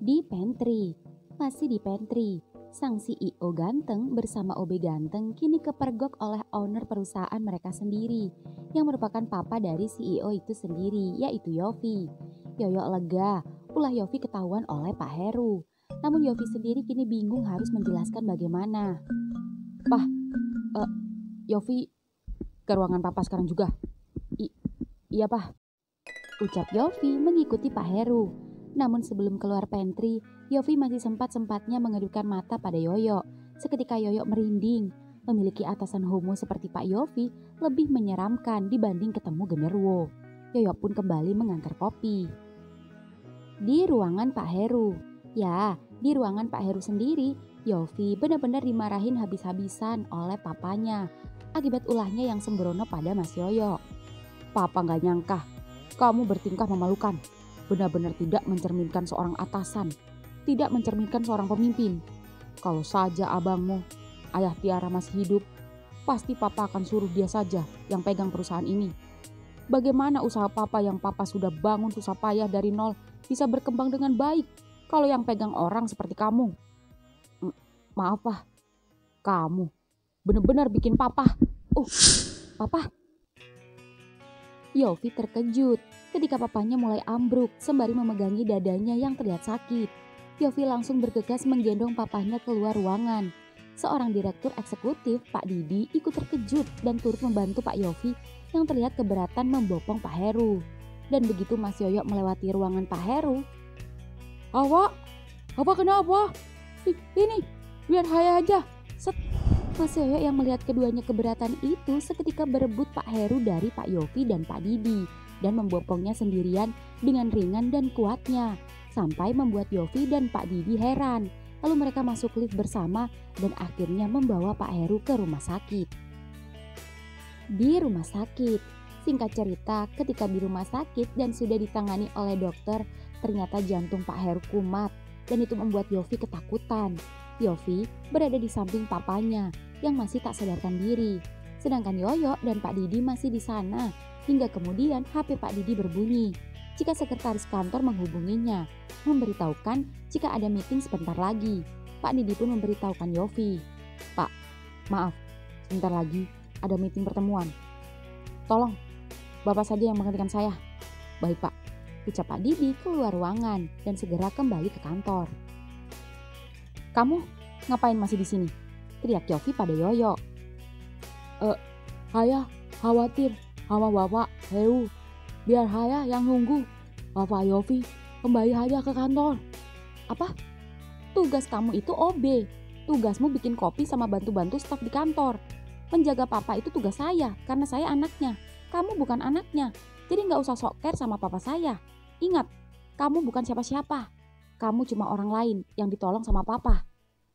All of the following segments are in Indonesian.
Di pantry, masih di pantry, sang CEO ganteng bersama OB ganteng kini kepergok oleh owner perusahaan mereka sendiri yang merupakan papa dari CEO itu sendiri, yaitu Yofi. Yoyo lega, ulah Yofi ketahuan oleh Pak Heru. Namun Yofi sendiri kini bingung harus menjelaskan bagaimana. Pah, Yofi ke ruangan papa sekarang juga. Iya Pah, ucap Yofi mengikuti Pak Heru. Namun sebelum keluar pantry, Yofi masih sempat-sempatnya mengedupkan mata pada Yoyo. Seketika Yoyo merinding. Memiliki atasan homo seperti Pak Yofi lebih menyeramkan dibanding ketemu genderuwo. Yoyo pun kembali mengantar kopi. Di ruangan Pak Heru. Ya, di ruangan Pak Heru sendiri, Yofi benar-benar dimarahin habis-habisan oleh papanya akibat ulahnya yang sembrono pada Mas Yoyo. Papa gak nyangka, kamu bertingkah memalukan. Benar-benar tidak mencerminkan seorang atasan, tidak mencerminkan seorang pemimpin. Kalau saja abangmu, ayah Tiara masih hidup, pasti papa akan suruh dia saja yang pegang perusahaan ini. Bagaimana usaha papa yang papa sudah bangun susah payah dari nol bisa berkembang dengan baik kalau yang pegang orang seperti kamu? Maaf Pak, kamu benar-benar bikin papa. Papa. Yofi terkejut ketika papanya mulai ambruk sembari memegangi dadanya yang terlihat sakit. Yofi langsung bergegas menggendong papanya keluar ruangan. Seorang direktur eksekutif, Pak Didi, ikut terkejut dan turut membantu Pak Yofi yang terlihat keberatan membopong Pak Heru. Dan begitu Mas Yoyo melewati ruangan Pak Heru. Apa kenapa? Ini, biar saya aja. Mas Yoyo yang melihat keduanya keberatan itu seketika berebut Pak Heru dari Pak Yofi dan Pak Didi dan membopongnya sendirian dengan ringan dan kuatnya sampai membuat Yofi dan Pak Didi heran. Lalu mereka masuk lift bersama dan akhirnya membawa Pak Heru ke rumah sakit. Di rumah sakit, singkat cerita ketika di rumah sakit dan sudah ditangani oleh dokter, ternyata jantung Pak Heru kumat dan itu membuat Yofi ketakutan. Yofi berada di samping papanya yang masih tak sadarkan diri. Sedangkan Yoyo dan Pak Didi masih di sana hingga kemudian HP Pak Didi berbunyi jika sekretaris kantor menghubunginya, memberitahukan jika ada meeting sebentar lagi. Pak Didi pun memberitahukan Yofi, Pak, maaf, sebentar lagi ada meeting pertemuan. Tolong, Bapak saja yang menghentikan saya. Baik Pak, ucap Pak Didi keluar ruangan dan segera kembali ke kantor. Kamu ngapain masih di sini? Teriak Yofi pada Yoyo. Saya khawatir sama Bapak Heru. Biar saya yang nunggu. Bapak Yofi kembali aja ke kantor. Apa? Tugas kamu itu OB. Tugasmu bikin kopi sama bantu-bantu staf di kantor. Menjaga papa itu tugas saya karena saya anaknya. Kamu bukan anaknya. Jadi gak usah sok care sama papa saya. Ingat, kamu bukan siapa-siapa. Kamu cuma orang lain yang ditolong sama papa.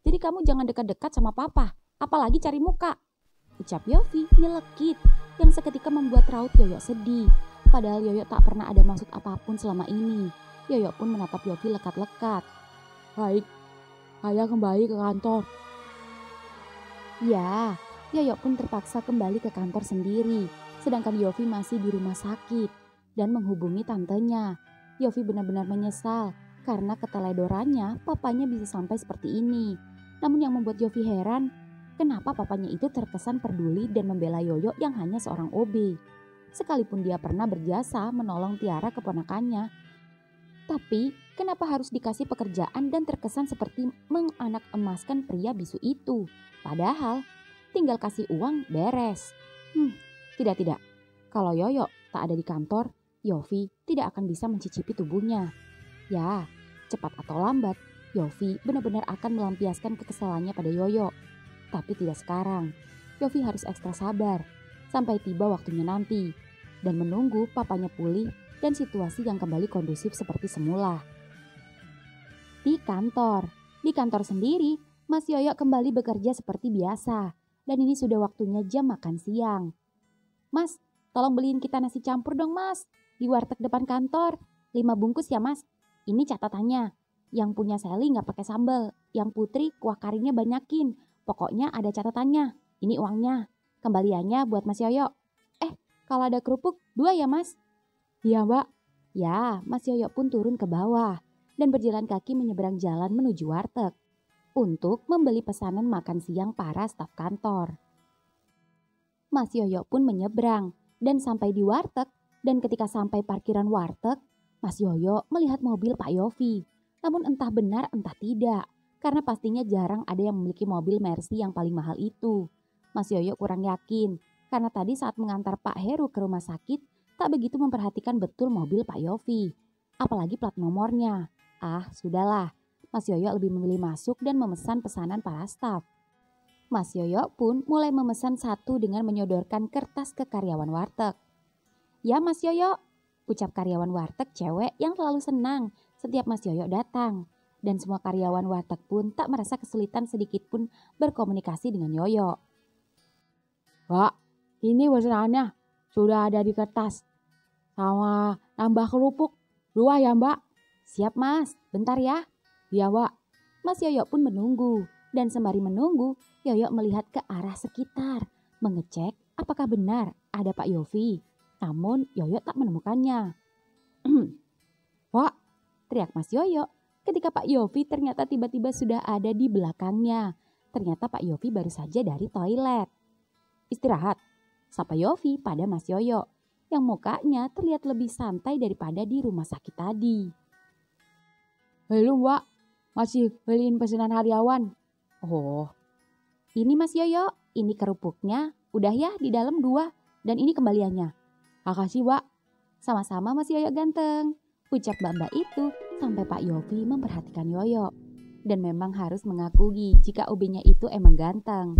Jadi kamu jangan dekat-dekat sama papa, apalagi cari muka. Ucap Yofi nyelekit yang seketika membuat raut Yoyo sedih. Padahal Yoyo tak pernah ada maksud apapun selama ini. Yoyo pun menatap Yofi lekat-lekat. Baik, saya kembali ke kantor. Ya, Yoyo pun terpaksa kembali ke kantor sendiri. Sedangkan Yofi masih di rumah sakit dan menghubungi tantenya. Yofi benar-benar menyesal karena keteledorannya papanya bisa sampai seperti ini. Namun yang membuat Yofi heran, kenapa papanya itu terkesan peduli dan membela Yoyo yang hanya seorang OB. Sekalipun dia pernah berjasa menolong Tiara keponakannya. Tapi kenapa harus dikasih pekerjaan dan terkesan seperti menganak emaskan pria bisu itu? Padahal tinggal kasih uang beres. Tidak. Kalau Yoyo tak ada di kantor, Yofi tidak akan bisa mencicipi tubuhnya. Ya, cepat atau lambat, Yofi benar-benar akan melampiaskan kekesalannya pada Yoyo. Tapi tidak sekarang. Yofi harus ekstra sabar sampai tiba waktunya nanti dan menunggu papanya pulih dan situasi yang kembali kondusif seperti semula. Di kantor sendiri, Mas Yoyo kembali bekerja seperti biasa dan ini sudah waktunya jam makan siang. Mas, tolong beliin kita nasi campur dong Mas, di warteg depan kantor. 5 bungkus ya Mas, ini catatannya. Yang punya Sally gak pakai sambal, yang Putri kuah karinya banyakin. Pokoknya ada catatannya, ini uangnya. Kembaliannya buat Mas Yoyo. Kalau ada kerupuk 2 ya Mas? Iya Mbak. Ya, Mas Yoyo pun turun ke bawah. dan berjalan kaki menyeberang jalan menuju warteg untuk membeli pesanan makan siang para staf kantor. Mas Yoyo pun menyeberang dan sampai di warteg, dan ketika sampai parkiran warteg, Mas Yoyo melihat mobil Pak Yofi. Namun entah benar entah tidak, karena pastinya jarang ada yang memiliki mobil Mercy yang paling mahal itu. Mas Yoyo kurang yakin, karena tadi saat mengantar Pak Heru ke rumah sakit, tak begitu memperhatikan betul mobil Pak Yofi. Apalagi plat nomornya. Ah, sudahlah. Mas Yoyo lebih memilih masuk dan memesan pesanan para staf. Mas Yoyo pun mulai memesan satu dengan menyodorkan kertas ke karyawan warteg. "Ya Mas Yoyo," ucap karyawan warteg cewek yang selalu senang setiap Mas Yoyo datang. Dan semua karyawan warteg pun tak merasa kesulitan sedikit pun berkomunikasi dengan Yoyo. "Pak, ini pesanannya sudah ada di kertas. Sama nambah kerupuk 2 ya Mbak." "Siap Mas, bentar ya." "Iya Mbak." Mas Yoyo pun menunggu. Dan sembari menunggu, Yoyo melihat ke arah sekitar, mengecek apakah benar ada Pak Yofi. Namun Yoyo tak menemukannya. "Pak," teriak Mas Yoyo ketika Pak Yofi ternyata tiba-tiba sudah ada di belakangnya. Ternyata Pak Yofi baru saja dari toilet. "Istirahat," sapa Yofi pada Mas Yoyo, yang mukanya terlihat lebih santai daripada di rumah sakit tadi. "Belum Mbak, masih beliin pesanan hariawan." "Oh, ini Mas Yoyo, ini kerupuknya, udah ya di dalam 2, dan ini kembaliannya." "Makasih Mbak." "Sama-sama Mas Yoyo ganteng," ucap mbak-mbak itu sampai Pak Yofi memperhatikan Yoyo. Dan memang harus mengakui jika OB-nya itu emang ganteng.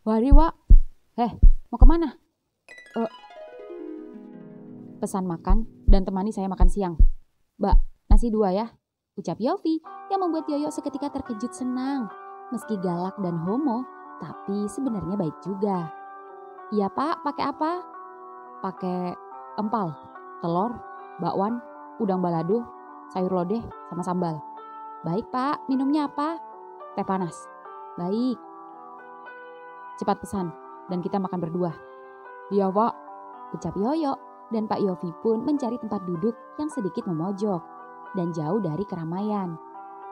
"Mari Mbak." Mau kemana?" "Pesan makan dan temani saya makan siang." "Mbak, nasi 2 ya," ucap Yofi yang membuat Yoyo seketika terkejut senang. Meski galak dan homo, tapi sebenarnya baik juga. "Iya Pak, pakai apa?" "Pakai empal, telur, bakwan, udang balado, sayur lodeh, sama sambal." "Baik Pak, minumnya apa?" "Teh panas." "Baik." "Cepat pesan dan kita makan berdua." "Iya Pak," ucap Yoyo, dan Pak Yofi pun mencari tempat duduk yang sedikit memojok dan jauh dari keramaian.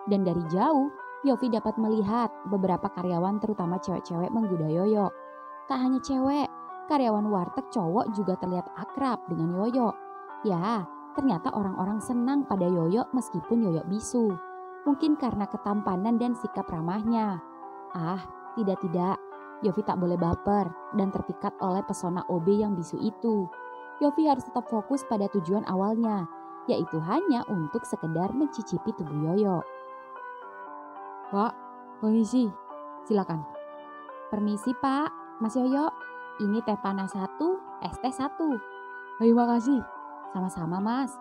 Dan dari jauh, Yofi dapat melihat beberapa karyawan terutama cewek-cewek menggoda Yoyo. Tak hanya cewek, karyawan warteg cowok juga terlihat akrab dengan Yoyo. Ya, ternyata orang-orang senang pada Yoyo meskipun Yoyo bisu. Mungkin karena ketampanan dan sikap ramahnya. Ah, tidak. Yofi tak boleh baper dan terpikat oleh pesona OB yang bisu itu. Yofi harus tetap fokus pada tujuan awalnya, yaitu hanya untuk sekedar mencicipi tubuh Yoyo. "Pak, permisi." "Silakan." "Permisi Pak, Mas Yoyo. Ini teh panas 1, es teh 1. "Terima kasih." "Sama-sama Mas."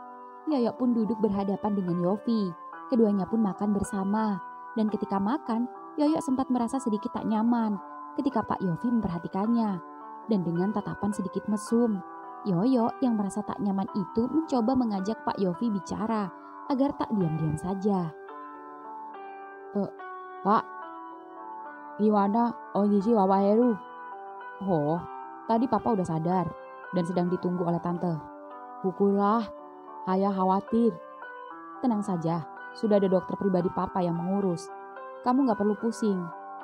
Yoyo pun duduk berhadapan dengan Yofi. Keduanya pun makan bersama. Dan ketika makan, Yoyo sempat merasa sedikit tak nyaman ketika Pak Yofi memperhatikannya. Dan dengan tatapan sedikit mesum, Yoyo yang merasa tak nyaman itu mencoba mengajak Pak Yofi bicara agar tak diam-diam saja. "Pak, gimana kondisi Bapak Heru?" "Oh, tadi Papa udah sadar dan sedang ditunggu oleh Tante." "Syukurlah, saya khawatir." "Tenang saja, sudah ada dokter pribadi Papa yang mengurus. Kamu gak perlu pusing,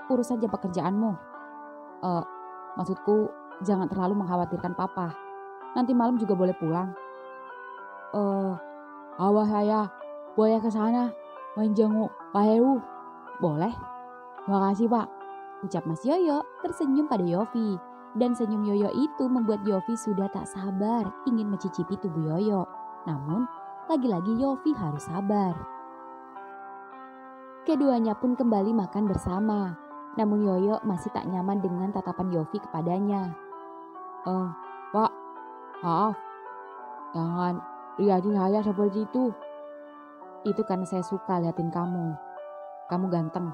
urus saja pekerjaanmu." Maksudku jangan terlalu mengkhawatirkan Papa. Nanti malam juga boleh pulang." "Awal saya boleh ke sana menjenguk Pak Heru?" "Boleh." "Makasih Pak," ucap Mas Yoyo tersenyum pada Yofi. Dan senyum Yoyo itu membuat Yofi sudah tak sabar ingin mencicipi tubuh Yoyo. Namun, lagi-lagi Yofi harus sabar. Keduanya pun kembali makan bersama. Namun Yoyo masih tak nyaman dengan tatapan Yofi kepadanya. "Pak, maaf. Jangan lihatin saya seperti itu." "Itu karena saya suka liatin kamu. Kamu ganteng,"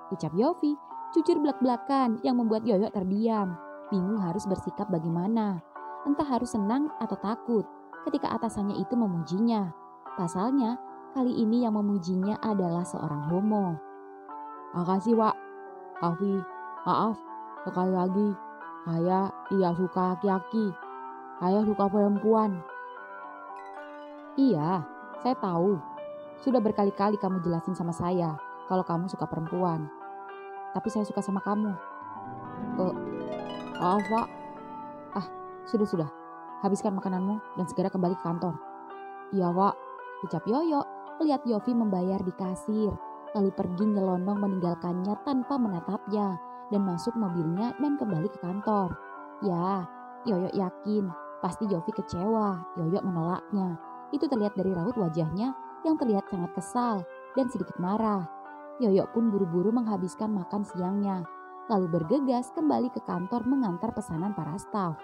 ucap Yofi, jujur belak-belakan yang membuat Yoyo terdiam. Bingung harus bersikap bagaimana. Entah harus senang atau takut ketika atasannya itu memujinya. Pasalnya, kali ini yang memujinya adalah seorang homo. "Makasih Pak, tapi maaf sekali lagi. Saya tidak suka laki-laki. Saya suka perempuan." "Iya, saya tahu. Sudah berkali-kali kamu jelasin sama saya kalau kamu suka perempuan. Tapi saya suka sama kamu. Maaf, Pak. Sudah. Habiskan makananmu dan segera kembali ke kantor. Iya, Pak. Ucap Yoyo melihat Yofi membayar di kasir. Lalu pergi nyelonong meninggalkannya tanpa menatapnya. Dan masuk mobilnya dan kembali ke kantor. Ya, Yoyo yakin pasti Yofi kecewa. Yoyo menolaknya. Itu terlihat dari raut wajahnya yang terlihat sangat kesal dan sedikit marah. Yoyo pun buru-buru menghabiskan makan siangnya. Lalu bergegas kembali ke kantor mengantar pesanan para staf.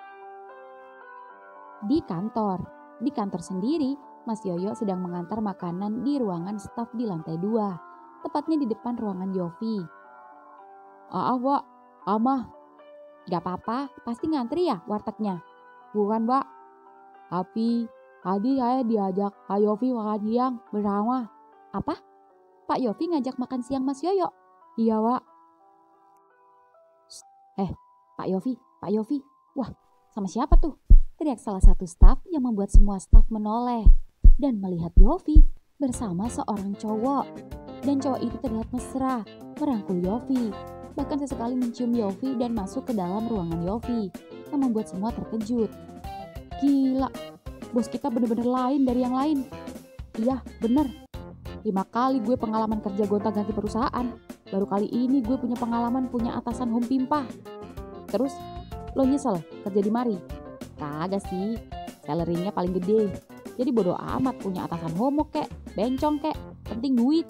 Di kantor sendiri, Mas Yoyo sedang mengantar makanan di ruangan staf di lantai 2, tepatnya di depan ruangan Yofi. Pak, Amah. Gak apa-apa, pasti ngantri ya wartegnya? Bukan, Pak. Tapi tadi saya diajak Pak Yofi makan siang bersama. Apa? Pak Yofi ngajak makan siang Mas Yoyo? Iya, Pak. Pak Yofi. Wah, sama siapa tuh? Teriak salah satu staf yang membuat semua staf menoleh dan melihat Yofi bersama seorang cowok. Dan cowok itu terlihat mesra, merangkul Yofi. Bahkan sesekali mencium Yofi dan masuk ke dalam ruangan Yofi yang membuat semua terkejut. Gila, bos kita bener-bener lain dari yang lain. Iya, bener. 5 kali gue pengalaman kerja gonta-ganti perusahaan. Baru kali ini gue punya pengalaman punya atasan humpimpa. Terus, lo nyesel kerja di mari? Kagak sih, salary-nya paling gede. Jadi bodo amat punya atasan homo kek, bencong kek, penting duit.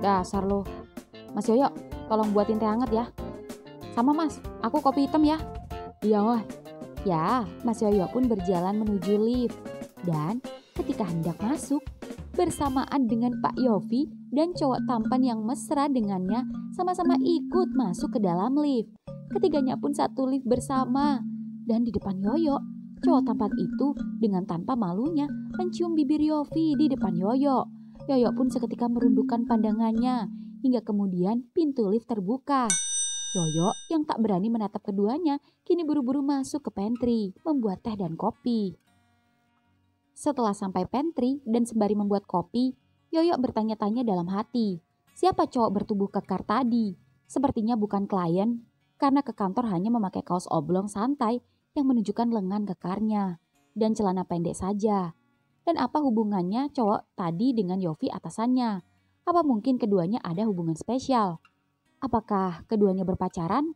Dasar lo. Mas Yoyo, tolong buatin teh hangat ya. Sama Mas, aku kopi hitam ya. Iya wah. Ya, Mas Yoyo pun berjalan menuju lift. Dan ketika hendak masuk, bersamaan dengan Pak Yofi dan cowok tampan yang mesra dengannya sama-sama ikut masuk ke dalam lift. Ketiganya pun satu lift bersama. Dan di depan Yoyo, cowok tampan itu dengan tanpa malunya mencium bibir Yofi di depan Yoyo. Yoyo pun seketika merundukkan pandangannya hingga kemudian pintu lift terbuka. Yoyo yang tak berani menatap keduanya kini buru-buru masuk ke pantry membuat teh dan kopi. Setelah sampai pantry dan sembari membuat kopi, Yoyo bertanya-tanya dalam hati. Siapa cowok bertubuh kekar tadi? Sepertinya bukan klien, karena ke kantor hanya memakai kaos oblong santai yang menunjukkan lengan kekarnya dan celana pendek saja. Dan apa hubungannya cowok tadi dengan Yofi atasannya? Apa mungkin keduanya ada hubungan spesial? Apakah keduanya berpacaran?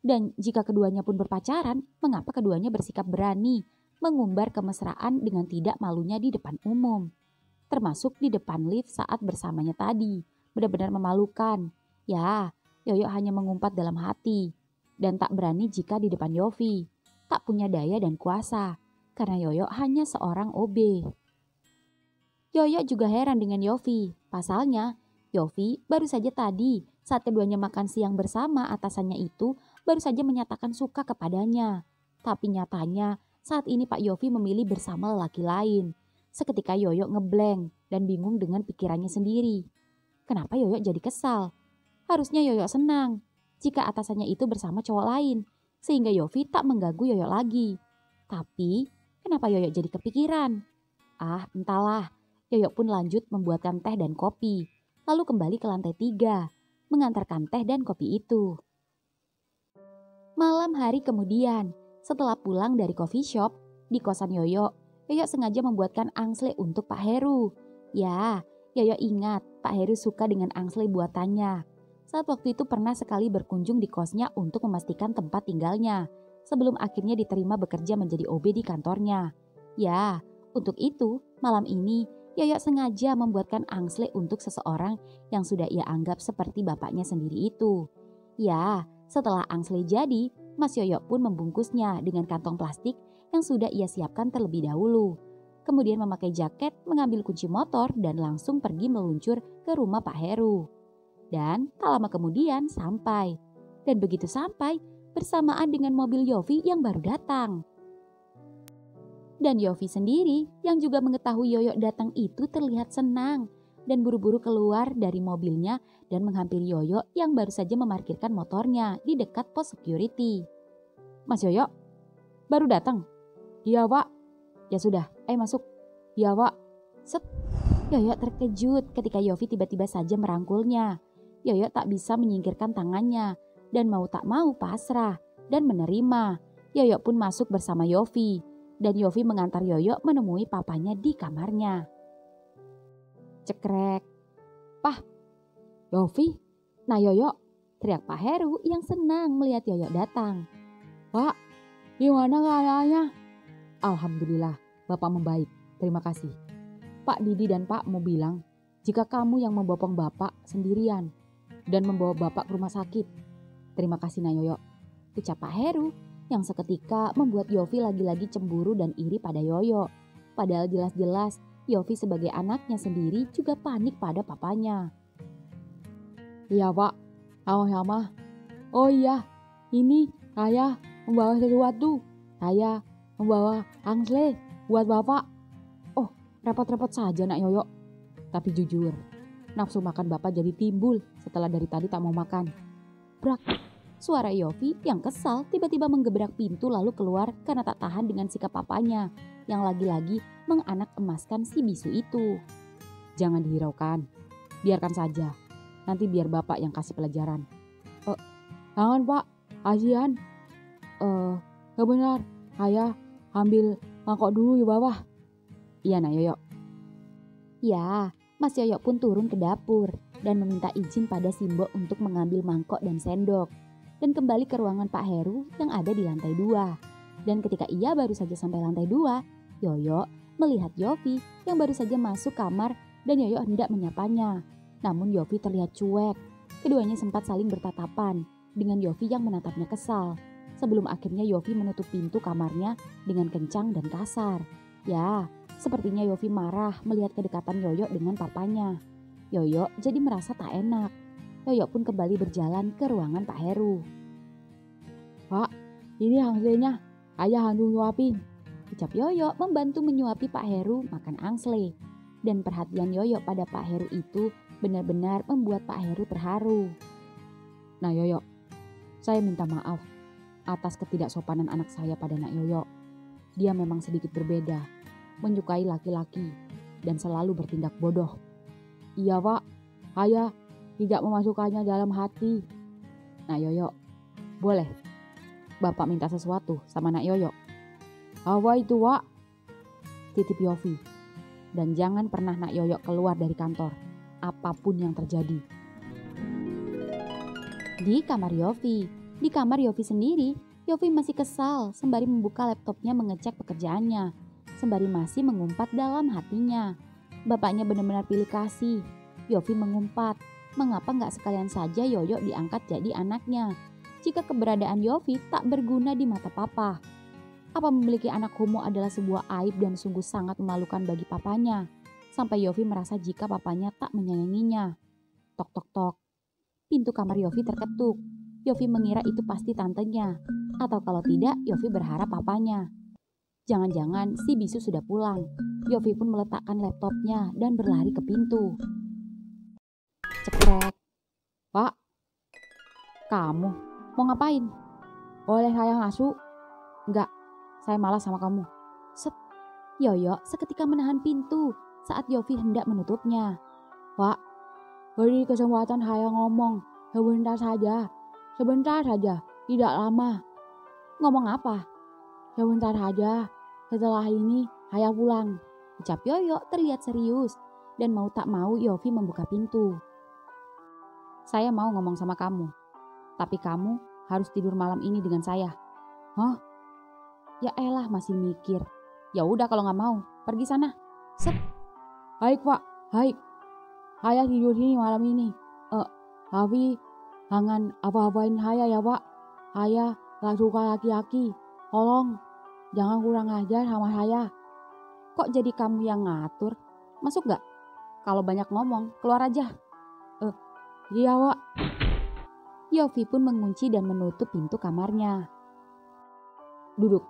Dan jika keduanya pun berpacaran, mengapa keduanya bersikap berani mengumbar kemesraan dengan tidak malunya di depan umum? Termasuk di depan lift saat bersamanya tadi. Benar-benar memalukan. Ya, Yoyo hanya mengumpat dalam hati. Dan tak berani jika di depan Yofi. Tak punya daya dan kuasa. Karena Yoyo hanya seorang OB. Yoyo juga heran dengan Yofi. Pasalnya, Yofi baru saja tadi saat keduanya makan siang bersama atasannya itu baru saja menyatakan suka kepadanya. Tapi nyatanya saat ini Pak Yofi memilih bersama lelaki lain. Seketika Yoyo ngeblank dan bingung dengan pikirannya sendiri. Kenapa Yoyo jadi kesal? Harusnya Yoyo senang jika atasannya itu bersama cowok lain. Sehingga Yofi tak mengganggu Yoyo lagi. Tapi kenapa Yoyo jadi kepikiran? Entahlah. Yoyo pun lanjut membuatkan teh dan kopi. Lalu kembali ke lantai 3. Mengantarkan teh dan kopi itu. Malam hari kemudian, setelah pulang dari coffee shop, di kosan Yoyo sengaja membuatkan angsle untuk Pak Heru. Ya, Yoyo ingat Pak Heru suka dengan angsle buatannya. Saat waktu itu pernah sekali berkunjung di kosnya untuk memastikan tempat tinggalnya, sebelum akhirnya diterima bekerja menjadi OB di kantornya. Ya, untuk itu malam ini Yoyo sengaja membuatkan angsle untuk seseorang yang sudah ia anggap seperti bapaknya sendiri itu. Ya, setelah angsle jadi, Mas Yoyo pun membungkusnya dengan kantong plastik yang sudah ia siapkan terlebih dahulu. Kemudian memakai jaket, mengambil kunci motor dan langsung pergi meluncur ke rumah Pak Heru. Dan tak lama kemudian sampai. Dan begitu sampai, bersamaan dengan mobil Yofi yang baru datang. Dan Yofi sendiri yang juga mengetahui Yoyo datang itu terlihat senang. Dan buru-buru keluar dari mobilnya dan menghampiri Yoyo yang baru saja memarkirkan motornya di dekat pos security. Mas Yoyo, baru datang? Iya Pak. Ya sudah, masuk. Iya Pak. Set. Yoyo terkejut ketika Yofi tiba-tiba saja merangkulnya. Yoyo tak bisa menyingkirkan tangannya dan mau tak mau pasrah dan menerima. Yoyo pun masuk bersama Yofi dan Yofi mengantar Yoyo menemui papanya di kamarnya. Cekrek. Pah, Yofi, nah Yoyo, teriak Pak Heru yang senang melihat Yoyo datang. Pak, gimana keadaannya? Alhamdulillah, Bapak membaik, terima kasih. Pak Didi dan Pak mau bilang, jika kamu yang membopong Bapak sendirian dan membawa Bapak ke rumah sakit. Terima kasih Nayoyo, ucap Pak Heru yang seketika membuat Yofi lagi-lagi cemburu dan iri pada Yoyo. Padahal jelas-jelas Yofi sebagai anaknya sendiri juga panik pada papanya. Iya Pak, sama-sama. Oh iya, ini saya membawa sesuatu. Saya membawa angsle buat Bapak. Oh, repot-repot saja nak Yoyo. Tapi jujur, nafsu makan Bapak jadi timbul setelah dari tadi tak mau makan. Brak, suara Yofi yang kesal tiba-tiba menggebrak pintu lalu keluar karena tak tahan dengan sikap papanya yang lagi-lagi menganak emaskan si bisu itu. Jangan dihiraukan, biarkan saja. Nanti biar Bapak yang kasih pelajaran. Jangan Pak, kasihan. Benar, saya ambil mangkok dulu ya Bapak. Iya nak Yoyo. Ya, Mas Yoyo pun turun ke dapur dan meminta izin pada Simbo untuk mengambil mangkok dan sendok. Dan kembali ke ruangan Pak Heru yang ada di lantai 2. Dan ketika ia baru saja sampai lantai 2, Yoyo melihat Yofi yang baru saja masuk kamar dan Yoyo hendak menyapanya. Namun Yofi terlihat cuek. Keduanya sempat saling bertatapan dengan Yofi yang menatapnya kesal. Sebelum akhirnya Yofi menutup pintu kamarnya dengan kencang dan kasar. Ya, sepertinya Yofi marah melihat kedekatan Yoyo dengan papanya. Yoyo jadi merasa tak enak. Yoyo pun kembali berjalan ke ruangan Pak Heru. Pak, ini angslenya. Ayah hantu nyuapin. Ucap Yoyo membantu menyuapi Pak Heru makan angsle. Dan perhatian Yoyo pada Pak Heru itu benar-benar membuat Pak Heru terharu. Nah Yoyo, saya minta maaf atas ketidaksopanan anak saya pada Nak Yoyo. Dia memang sedikit berbeda, menyukai laki-laki dan selalu bertindak bodoh. Iya Pak, saya tidak memasukkannya dalam hati. Nak Yoyo, boleh Bapak minta sesuatu sama Nak Yoyo? Apa itu Pak? Titip Yofi. Dan jangan pernah Nak Yoyo keluar dari kantor, apapun yang terjadi. Di kamar Yofi sendiri, Yofi masih kesal sembari membuka laptopnya mengecek pekerjaannya. Sembari masih mengumpat dalam hatinya. Bapaknya benar-benar pilih kasih. Yofi mengumpat, mengapa nggak sekalian saja Yoyo diangkat jadi anaknya? Jika keberadaan Yofi tak berguna di mata papa. Apa memiliki anak homo adalah sebuah aib dan sungguh sangat memalukan bagi papanya. Sampai Yofi merasa jika papanya tak menyayanginya. Tok tok tok. Pintu kamar Yofi terketuk. Yofi mengira itu pasti tantenya. Atau kalau tidak, Yofi berharap papanya. Jangan-jangan si bisu sudah pulang. Yofi pun meletakkan laptopnya dan berlari ke pintu. Cekrek. Pak, kamu mau ngapain? Boleh saya masuk? Enggak, saya malas sama kamu. Set. Yoyo seketika menahan pintu saat Yofi hendak menutupnya. Pak, beri kesempatan saya ngomong. Sebentar saja, tidak lama. Ngomong apa? Sebentar saja, setelah ini saya pulang. Ucap Yoyo terlihat serius dan mau tak mau Yofi membuka pintu. Saya mau ngomong sama kamu, tapi kamu harus tidur malam ini dengan saya. Hah? Ya elah masih mikir. Ya udah kalau nggak mau, pergi sana. Set. Baik Pak, baik. Saya tidur sini malam ini. Tapi jangan apa-apain saya ya Pak. Saya gak suka laki-laki. Tolong, jangan kurang ajar sama saya. Kok jadi kamu yang ngatur? Masuk gak? Kalau banyak ngomong, keluar aja. Iya Pak. Yofi pun mengunci dan menutup pintu kamarnya. Duduk.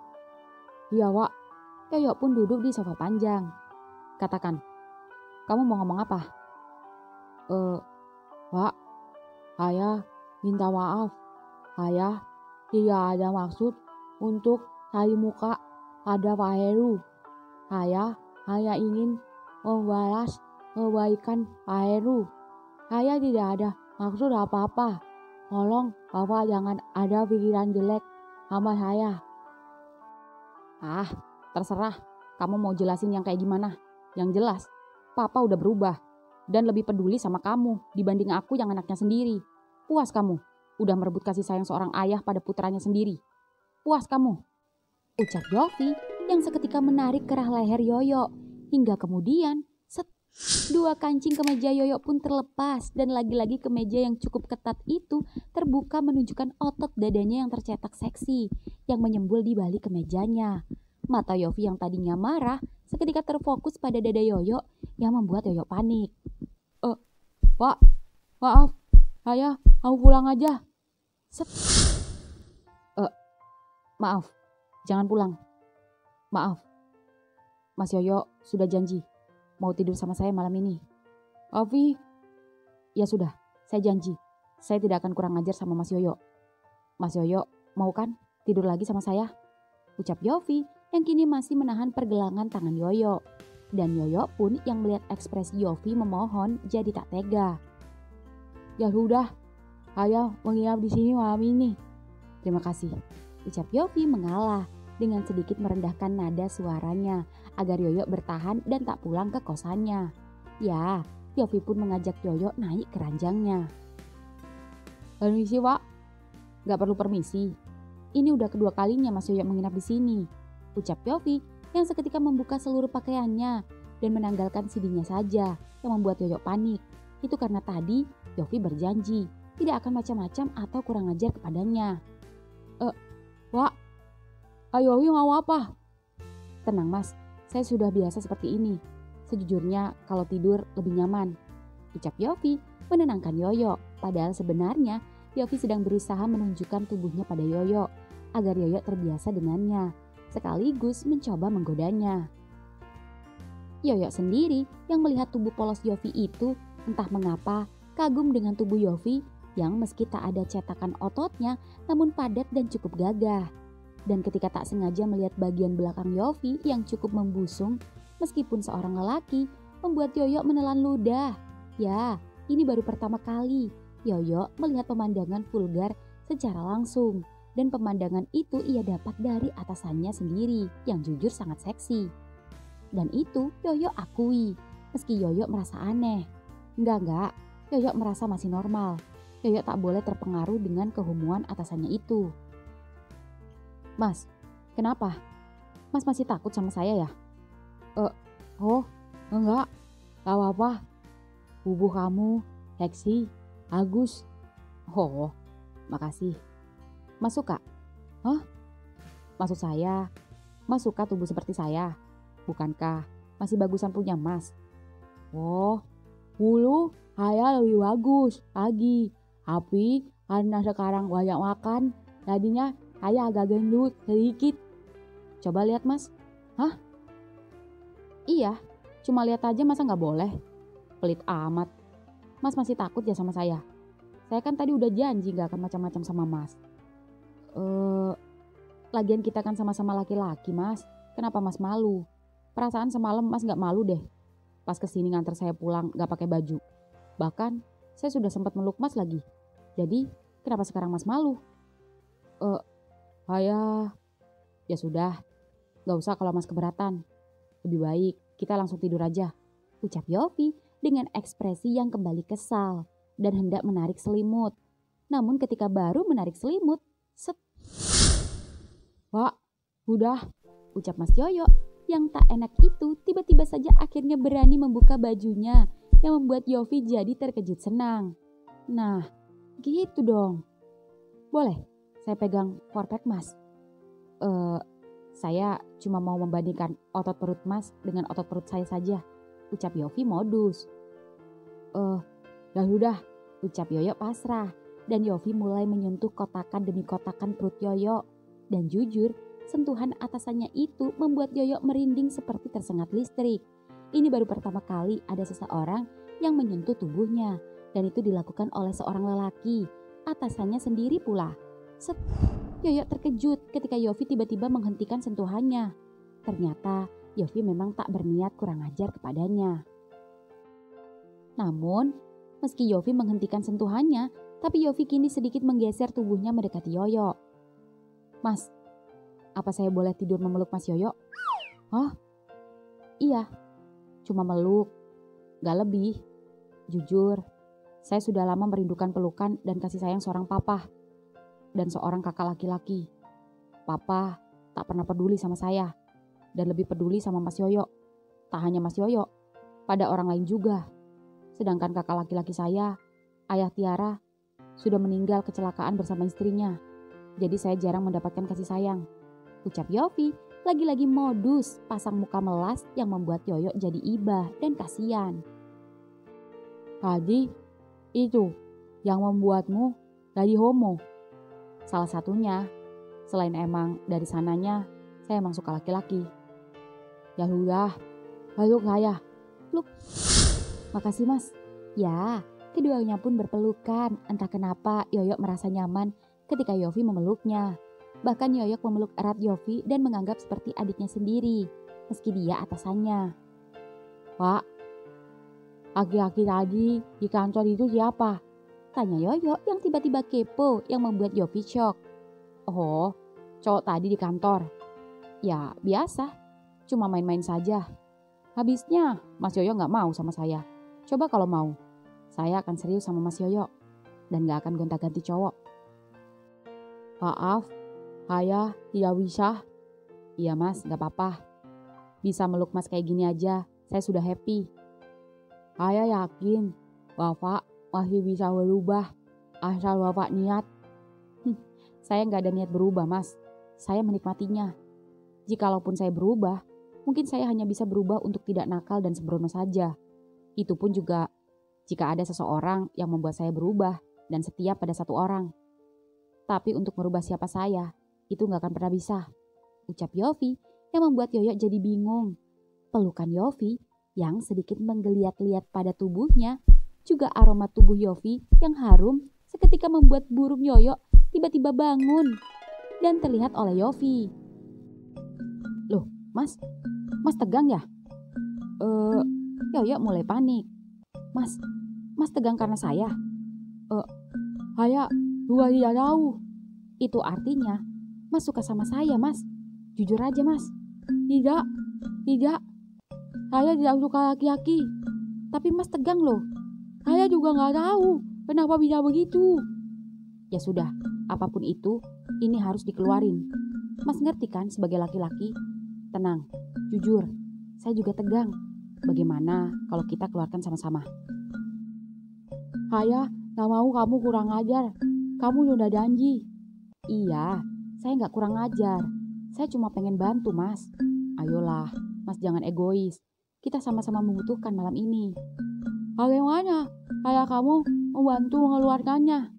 Iya Pak. Yoyo pun duduk di sofa panjang. Katakan, kamu mau ngomong apa? Pak, saya minta maaf. Saya tidak ada maksud untuk cari muka pada Pak Heru. Saya hanya ingin membalas kebaikan Pak Heru. Saya tidak ada maksud apa-apa. Tolong Bapak jangan ada pikiran jelek sama saya. Ah, terserah. Kamu mau jelasin yang kayak gimana? Yang jelas, Papa udah berubah dan lebih peduli sama kamu dibanding aku yang anaknya sendiri. Puas kamu udah merebut kasih sayang seorang ayah pada putranya sendiri. Puas kamu, ucap Yofi yang seketika menarik kerah leher Yoyo. Hingga kemudian, set, dua kancing kemeja Yoyo pun terlepas dan lagi-lagi kemeja yang cukup ketat itu terbuka menunjukkan otot dadanya yang tercetak seksi yang menyembul di balik kemejanya. Mata Yofi yang tadinya marah seketika terfokus pada dada Yoyo yang membuat Yoyo panik. Pak, maaf, saya mau pulang aja. Set. Maaf, jangan pulang. Maaf, Mas Yoyo sudah janji mau tidur sama saya malam ini. Yofi, ya sudah, saya janji. Saya tidak akan kurang ajar sama Mas Yoyo. Mas Yoyo mau kan tidur lagi sama saya? Ucap Yofi yang kini masih menahan pergelangan tangan Yoyo. Dan Yoyo pun yang melihat ekspresi Yofi memohon jadi tak tega. Ya sudah, saya menginap di sini malam ini. Terima kasih. Ucap Yofi mengalah dengan sedikit merendahkan nada suaranya agar Yoyo bertahan dan tak pulang ke kosannya. Ya, Yofi pun mengajak Yoyo naik ke ranjangnya. Permisi Pak, gak perlu permisi. Ini udah kedua kalinya Mas Yoyo menginap di sini. Ucap Yofi yang seketika membuka seluruh pakaiannya dan menanggalkan sidinya saja yang membuat Yoyo panik. Itu karena tadi Yofi berjanji tidak akan macam-macam atau kurang ajar kepadanya. Pak, ayo Yofi mau apa? Tenang Mas, saya sudah biasa seperti ini. Sejujurnya kalau tidur lebih nyaman. Ucap Yofi menenangkan Yoyo. Padahal sebenarnya Yofi sedang berusaha menunjukkan tubuhnya pada Yoyo agar Yoyo terbiasa dengannya, sekaligus mencoba menggodanya. Yoyo sendiri yang melihat tubuh polos Yofi itu entah mengapa kagum dengan tubuh Yofi yang meski tak ada cetakan ototnya namun padat dan cukup gagah. Dan ketika tak sengaja melihat bagian belakang Yofi yang cukup membusung meskipun seorang lelaki membuat Yoyo menelan ludah. Ya, ini baru pertama kali Yoyo melihat pemandangan vulgar secara langsung. Dan pemandangan itu ia dapat dari atasannya sendiri yang jujur sangat seksi. Dan itu Yoyo akui, meski Yoyo merasa aneh. Enggak, Yoyo merasa masih normal. Yoyo tak boleh terpengaruh dengan kehumuan atasannya itu. Mas, kenapa? Mas masih takut sama saya ya? Enggak, gak apa-apa. Tubuh kamu seksi, bagus. Oh, makasih. Mas suka? Hah? Maksud saya, Mas suka tubuh seperti saya? Bukankah masih bagusan punya Mas? Oh, dulu saya lebih bagus lagi. Tapi karena sekarang banyak makan, jadinya saya agak gendut sedikit. Coba lihat Mas. Hah? Iya, cuma lihat aja masa nggak boleh? Pelit amat. Mas masih takut ya sama saya? Saya kan tadi udah janji gak akan macam-macam sama Mas. Lagian kita kan sama-sama laki-laki Mas. Kenapa Mas malu? Perasaan semalam Mas gak malu deh. Pas kesini nganter saya pulang gak pakai baju. Bahkan saya sudah sempat meluk Mas lagi. Jadi kenapa sekarang Mas malu? Ya sudah. Gak usah kalau Mas keberatan. Lebih baik kita langsung tidur aja. Ucap Yofi dengan ekspresi yang kembali kesal dan hendak menarik selimut. Namun ketika baru menarik selimut, set. Pak, udah, ucap Mas Yoyo yang tak enak itu tiba-tiba saja akhirnya berani membuka bajunya yang membuat Yofi jadi terkejut senang. Nah, gitu dong. Boleh, saya pegang forepack Mas. Saya cuma mau membandingkan otot perut Mas dengan otot perut saya saja, ucap Yofi modus. Ya sudah, ucap Yoyo pasrah. Dan Yofi mulai menyentuh kotakan demi kotakan perut Yoyo. Dan jujur, sentuhan atasannya itu membuat Yoyo merinding seperti tersengat listrik. Ini baru pertama kali ada seseorang yang menyentuh tubuhnya. Dan itu dilakukan oleh seorang lelaki, atasannya sendiri pula. Set, Yoyo terkejut ketika Yofi tiba-tiba menghentikan sentuhannya. Ternyata Yofi memang tak berniat kurang ajar kepadanya. Namun, meski Yofi menghentikan sentuhannya, tapi Yofi kini sedikit menggeser tubuhnya mendekati Yoyo. Mas, apa saya boleh tidur memeluk Mas Yoyo? Hah? Iya, cuma meluk, gak lebih. Jujur, saya sudah lama merindukan pelukan dan kasih sayang seorang papa dan seorang kakak laki-laki. Papa tak pernah peduli sama saya dan lebih peduli sama Mas Yoyo. Tak hanya Mas Yoyo, pada orang lain juga. Sedangkan kakak laki-laki saya, Ayah Tiara, sudah meninggal kecelakaan bersama istrinya. Jadi saya jarang mendapatkan kasih sayang. Ucap Yofi, lagi-lagi modus pasang muka melas yang membuat Yoyo jadi iba dan kasihan. Tadi itu yang membuatmu jadi homo. Salah satunya, selain emang dari sananya, saya emang suka laki-laki. Ya sudah, peluk saya. Peluk. Makasih Mas. Ya, keduanya pun berpelukan. Entah kenapa Yoyo merasa nyaman ketika Yofi memeluknya. Bahkan Yoyo memeluk erat Yofi dan menganggap seperti adiknya sendiri, meski dia atasannya. Pak, laki-laki tadi di kantor itu siapa? Tanya Yoyo yang tiba-tiba kepo yang membuat Yofi shock. Oh, cowok tadi di kantor. Ya biasa, cuma main-main saja. Habisnya Mas Yoyo gak mau sama saya. Coba kalau mau, saya akan serius sama Mas Yoyo dan gak akan gonta-ganti cowok. Maaf, saya tidak bisa. Iya Mas, gak apa-apa. Bisa meluk Mas kayak gini aja, saya sudah happy. Saya yakin Bapak masih bisa berubah, asal Bapak niat. Saya gak ada niat berubah Mas, saya menikmatinya. Jikalaupun saya berubah, mungkin saya hanya bisa berubah untuk tidak nakal dan sembrono saja. Itu pun juga jika ada seseorang yang membuat saya berubah dan setia pada satu orang. Tapi untuk merubah siapa saya, itu gak akan pernah bisa. Ucap Yofi yang membuat Yoyo jadi bingung. Pelukan Yofi yang sedikit menggeliat-liat pada tubuhnya, juga aroma tubuh Yofi yang harum seketika membuat burung Yoyo tiba-tiba bangun dan terlihat oleh Yofi. Loh, Mas tegang ya? Yoyo mulai panik. Mas tegang karena saya? Saya juga tidak tahu. Itu artinya Mas suka sama saya Mas. Jujur aja Mas. Tidak. Saya tidak suka laki-laki. Tapi Mas tegang loh. Saya juga gak tahu kenapa bisa begitu. Ya sudah, apapun itu, ini harus dikeluarin. Mas ngerti kan sebagai laki-laki? Tenang, jujur, saya juga tegang. Bagaimana kalau kita keluarkan sama-sama? Saya gak mau kamu kurang ajar. Kamu sudah janji. Iya, saya gak kurang ajar. Saya cuma pengen bantu Mas. Ayolah, Mas jangan egois. Kita sama-sama membutuhkan malam ini. Bagaimana kalau kamu membantu mengeluarkannya?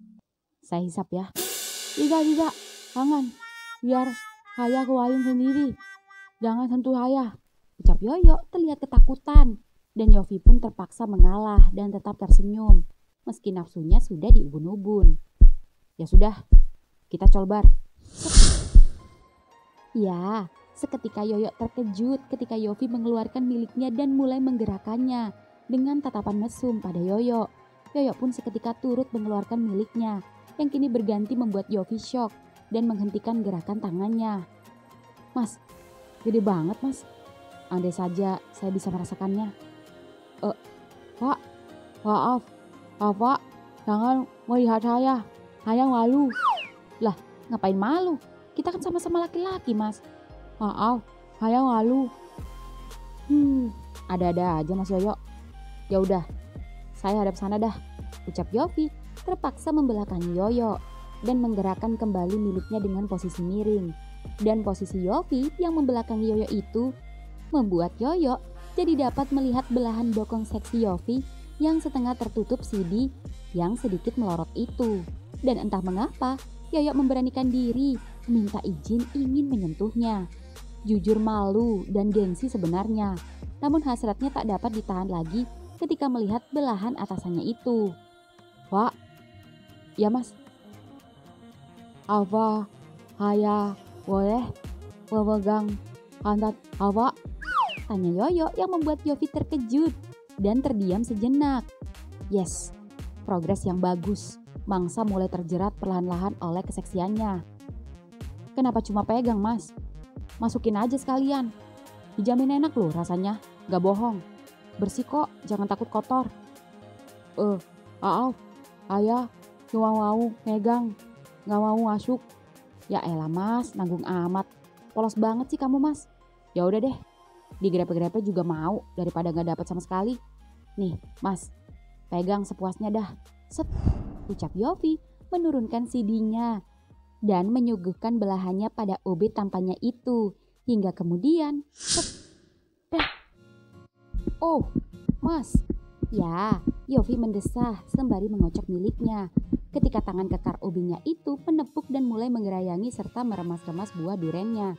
Saya hisap ya. Tidak, jangan. Biar saya keluarin sendiri. Jangan sentuh saya. Ucap Yoyo terlihat ketakutan. Dan Yofi pun terpaksa mengalah dan tetap tersenyum. Meski nafsunya sudah diubun-ubun. Ya sudah, kita colbar. Ya, seketika Yoyo terkejut ketika Yofi mengeluarkan miliknya dan mulai menggerakkannya dengan tatapan mesum pada Yoyo. Yoyo pun seketika turut mengeluarkan miliknya yang kini berganti membuat Yofi shock dan menghentikan gerakan tangannya. Mas, gede banget Mas. Andai saja saya bisa merasakannya. Pak, maaf. Pak, jangan melihat saya. Saya malu. Lah, ngapain malu? Kita kan sama-sama laki-laki Mas. Maaf, saya malu. Ada-ada aja Mas Yoyo. Ya udah, saya hadap sana dah. Ucap Yofi terpaksa membelakangi Yoyo dan menggerakkan kembali miliknya dengan posisi miring. Dan posisi Yofi yang membelakangi Yoyo itu membuat Yoyo jadi dapat melihat belahan bokong seksi Yofi yang setengah tertutup CD yang sedikit melorot itu. Dan entah mengapa Yoyo memberanikan diri meminta izin ingin menyentuhnya. Jujur malu dan gengsi sebenarnya, namun hasratnya tak dapat ditahan lagi ketika melihat belahan atasannya itu. Pak, ya Mas. Apa saya boleh memegang pantat Pak? Tanya Yoyo yang membuat Yofi terkejut dan terdiam sejenak. Yes, progres yang bagus. Mangsa mulai terjerat perlahan-lahan oleh keseksiannya. Kenapa cuma pegang, Mas? Masukin aja sekalian. Dijamin enak loh rasanya, gak bohong. Bersih kok, jangan takut kotor. Maaf, ayah cuma mau megang, gak mau masuk. Ya elah Mas, nanggung amat. Polos banget sih kamu Mas. Ya udah deh, digrepe-grepe juga mau daripada gak dapat sama sekali. Nih Mas, pegang sepuasnya dah. Set, ucap Yofi menurunkan CD-nya dan menyuguhkan belahannya pada OB tampannya itu. Hingga kemudian, dah. Oh, Mas. Ya, Yofi mendesah sembari mengocok miliknya. Ketika tangan kekar OB-nya itu menepuk dan mulai menggerayangi serta meremas-remas buah durennya.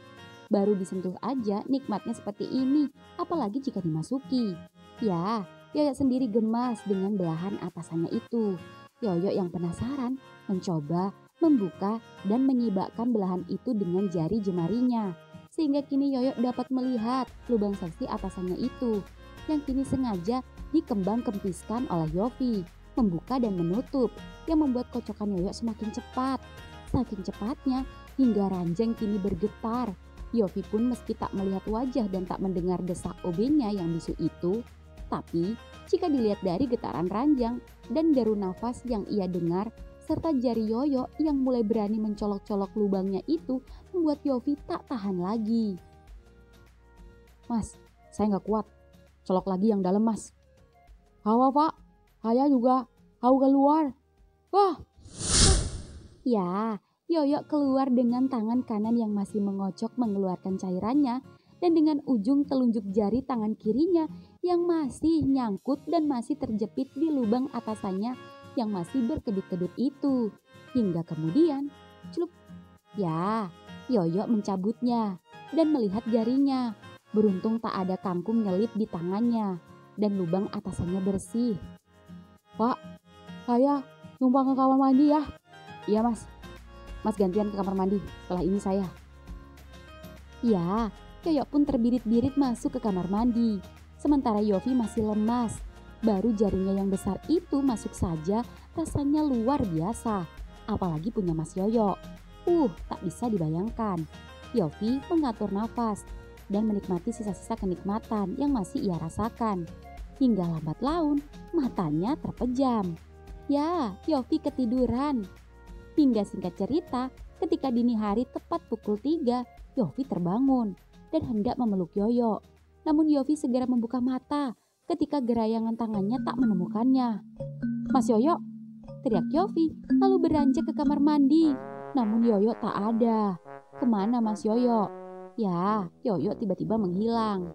Baru disentuh aja nikmatnya seperti ini, apalagi jika dimasuki. Ya, Yoyo sendiri gemas dengan belahan atasannya itu. Yoyo yang penasaran mencoba, membuka, dan menyibakkan belahan itu dengan jari jemarinya. Sehingga kini Yoyo dapat melihat lubang seksi atasannya itu, yang kini sengaja dikembang-kempiskan oleh Yofi, membuka dan menutup, yang membuat kocokan Yoyo semakin cepat. Saking cepatnya, hingga ranjang kini bergetar. Yofi pun meski tak melihat wajah dan tak mendengar desak OB-nya yang bisu itu, tapi jika dilihat dari getaran ranjang dan deru nafas yang ia dengar, serta jari Yoyo yang mulai berani mencolok-colok lubangnya itu, membuat Yofi tak tahan lagi. Mas, saya gak kuat. Colok lagi yang dalam Mas. Hawa Pak, saya juga mau keluar. Wah. Ya, Yoyo keluar dengan tangan kanan yang masih mengocok mengeluarkan cairannya dan dengan ujung telunjuk jari tangan kirinya yang masih nyangkut dan masih terjepit di lubang atasannya yang masih berkedut-kedut itu. Hingga kemudian, celup. Ya, Yoyo mencabutnya dan melihat jarinya. Beruntung tak ada kangkung nyelip di tangannya dan lubang atasannya bersih. Pak, saya numpang ke kamar mandi ya. Iya Mas, Mas gantian ke kamar mandi, setelah ini saya. Ya, Yoyo pun terbirit-birit masuk ke kamar mandi. Sementara Yofi masih lemas. Baru jarinya yang besar itu masuk saja rasanya luar biasa. Apalagi punya Mas Yoyo. Tak bisa dibayangkan. Yofi mengatur nafas dan menikmati sisa-sisa kenikmatan yang masih ia rasakan. Hingga lambat laun, matanya terpejam. Ya, Yofi ketiduran. Hingga singkat cerita, ketika dini hari tepat pukul 3, Yofi terbangun dan hendak memeluk Yoyo. Namun Yofi segera membuka mata ketika gerayangan tangannya tak menemukannya. Mas Yoyo, teriak Yofi lalu beranjak ke kamar mandi. Namun Yoyo tak ada. Kemana Mas Yoyo? Ya, Yoyo tiba-tiba menghilang.